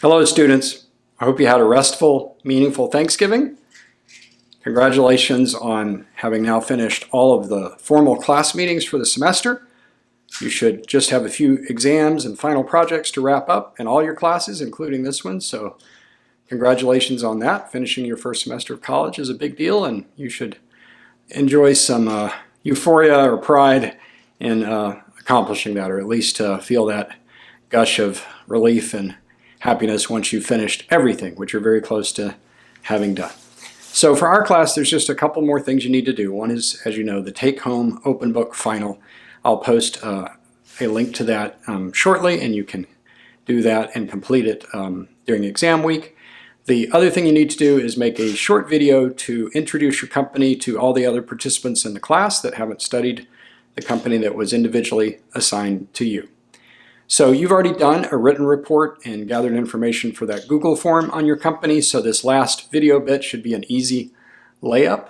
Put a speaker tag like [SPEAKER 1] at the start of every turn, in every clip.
[SPEAKER 1] Hello students, I hope you had a restful, meaningful Thanksgiving. Congratulations on having now finished all of the formal class meetings for the semester. You should just have a few exams and final projects to wrap up in all your classes, including this one, so congratulations on that. Finishing your first semester of college is a big deal, and you should enjoy some euphoria or pride in accomplishing that, or at least feel that gush of relief and happiness once you've finished everything, which you're very close to having done. So for our class, there's just a couple more things you need to do. One is, as you know, the take-home open book final. I'll post a link to that shortly, and you can do that and complete it during exam week. The other thing you need to do is make a short video to introduce your company to all the other participants in the class that haven't studied the company that was individually assigned to you. So you've already done a written report and gathered information for that Google form on your company, so this last video bit should be an easy layup.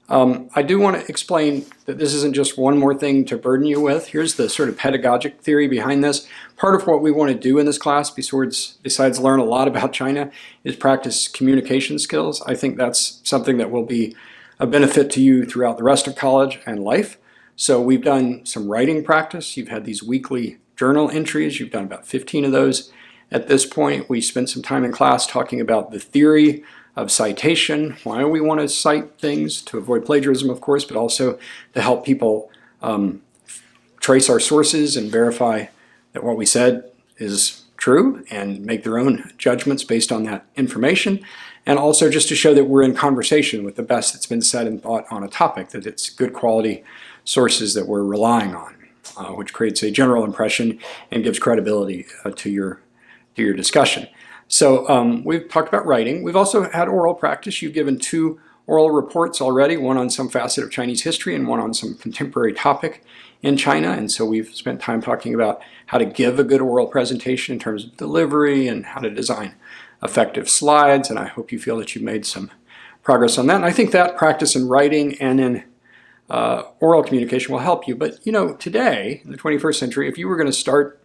[SPEAKER 1] I do want to explain that this isn't just one more thing to burden you with. Here's the sort of pedagogic theory behind this. Part of what we want to do in this class, besides learn a lot about China, is practice communication skills. I think that's something that will be a benefit to you throughout the rest of college and life. So we've done some writing practice. You've had these weekly journal entries. You've done about 15 of those at this point. We spent some time in class talking about the theory of citation, why we want to cite things, to avoid plagiarism, of course, but also to help people trace our sources and verify that what we said is true and make their own judgments based on that information. And also just to show that we're in conversation with the best that's been said and thought on a topic, that it's good quality sources that we're relying on. Which creates a general impression and gives credibility to your discussion. So we've talked about writing. We've also had oral practice. You've given 2 oral reports already, one on some facet of Chinese history and one on some contemporary topic in China. And so we've spent time talking about how to give a good oral presentation in terms of delivery and how to design effective slides. And I hope you feel that you've made some progress on that. And I think that practice in writing and in oral communication will help you. But you know, today, in the 21st century, if you were going to start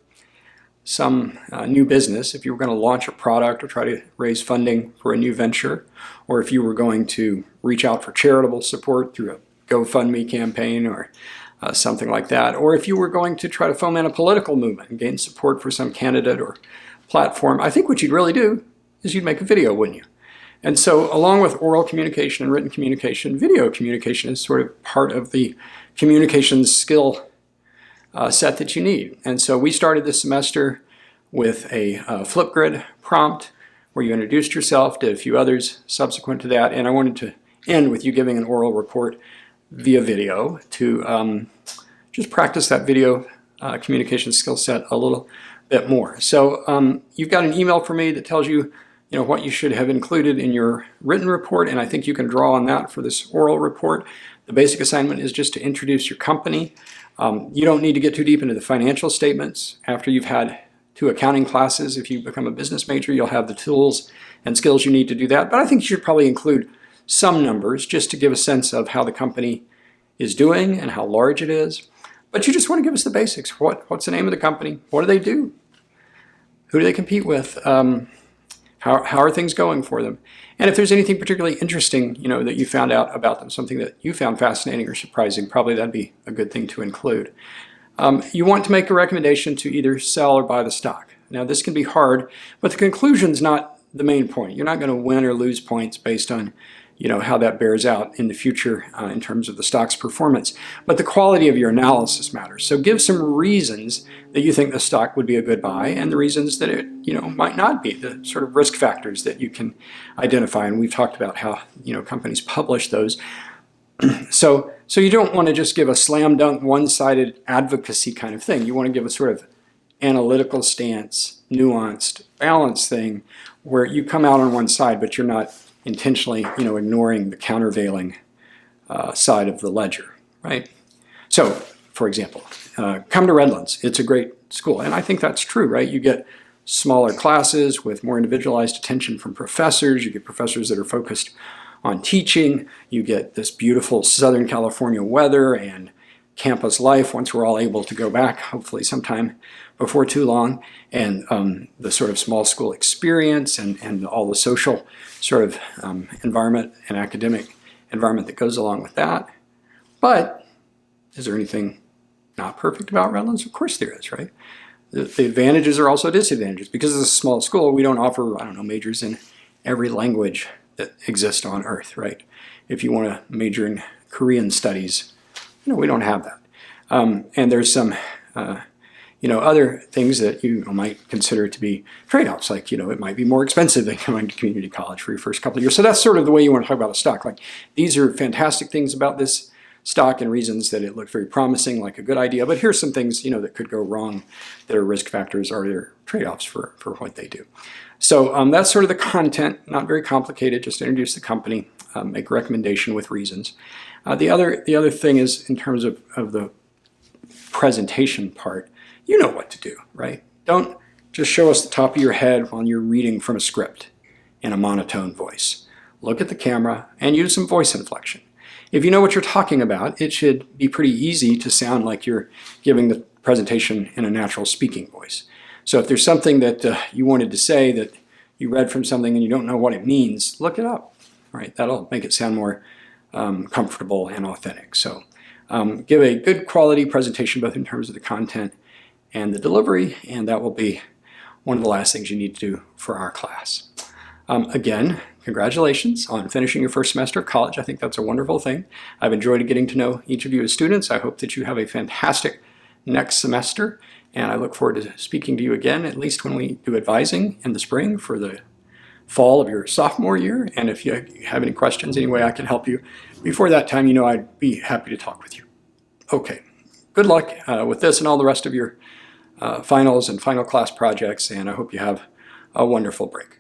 [SPEAKER 1] some new business, if you were going to launch a product or try to raise funding for a new venture, or if you were going to reach out for charitable support through a GoFundMe campaign or something like that, or if you were going to try to foment a political movement and gain support for some candidate or platform, I think what you'd really do is you'd make a video, wouldn't you? And so along with oral communication and written communication, video communication is sort of part of the communication skill set that you need. And so we started this semester with a Flipgrid prompt where you introduced yourself, did a few others subsequent to that, and I wanted to end with you giving an oral report via video to just practice that video communication skill set a little bit more. So you've got an email from me that tells you what you should have included in your written report, and I think you can draw on that for this oral report. The basic assignment is just to introduce your company. You don't need to get too deep into the financial statements. After you've had 2 accounting classes, if you become a business major, you'll have the tools and skills you need to do that. But I think you should probably include some numbers just to give a sense of how the company is doing and how large it is. But you just want to give us the basics. What's the name of the company? What do they do? Who do they compete with? How are things going for them? And if there's anything particularly interesting, that you found out about them, something that you found fascinating or surprising, probably that'd be a good thing to include. You want to make a recommendation to either sell or buy the stock. Now this can be hard, but the conclusion's not the main point. You're not going to win or lose points based on how that bears out in the future in terms of the stock's performance. But the quality of your analysis matters. So give some reasons that you think the stock would be a good buy and the reasons that it might not be, the sort of risk factors that you can identify. And we've talked about how companies publish those. So you don't want to just give a slam dunk, one-sided advocacy kind of thing. You want to give a sort of analytical stance, nuanced, balanced thing where you come out on one side, but you're not intentionally, ignoring the countervailing side of the ledger, right? So, for example, come to Redlands. It's a great school, and I think that's true, right? You get smaller classes with more individualized attention from professors. You get professors that are focused on teaching. You get this beautiful Southern California weather and campus life once we're all able to go back, hopefully sometime before too long, and the sort of small school experience and all the social sort of environment and academic environment that goes along with that. But is there anything not perfect about Redlands? Of course there is, right? The advantages are also disadvantages. Because it's a small school, we don't offer, I don't know, majors in every language that exists on Earth, right? If you want to major in Korean studies, we don't have that. And there's some, other things that you might consider to be trade-offs, like, it might be more expensive than coming to community college for your first couple of years. So that's sort of the way you want to talk about a stock. Like, these are fantastic things about this stock and reasons that it looked very promising, like a good idea. But here's some things, that could go wrong that are risk factors or they're trade-offs for what they do. So that's sort of the content, not very complicated, just introduce the company, make a recommendation with reasons. The other thing is in terms of the presentation part, you know what to do, right? Don't just show us the top of your head while you're reading from a script in a monotone voice. Look at the camera and use some voice inflection. If you know what you're talking about, it should be pretty easy to sound like you're giving the presentation in a natural speaking voice. So if there's something that you wanted to say that you read from something and you don't know what it means, look it up, right? That'll make it sound more comfortable and authentic. So give a good quality presentation, both in terms of the content and the delivery, and that will be one of the last things you need to do for our class. Again, congratulations on finishing your first semester of college. I think that's a wonderful thing. I've enjoyed getting to know each of you as students. I hope that you have a fantastic next semester, and I look forward to speaking to you again, at least when we do advising in the spring for the fall of your sophomore year. And if you have any questions, any way I can help you before that time, I'd be happy to talk with you. Okay, good luck with this and all the rest of your finals and final class projects, and I hope you have a wonderful break.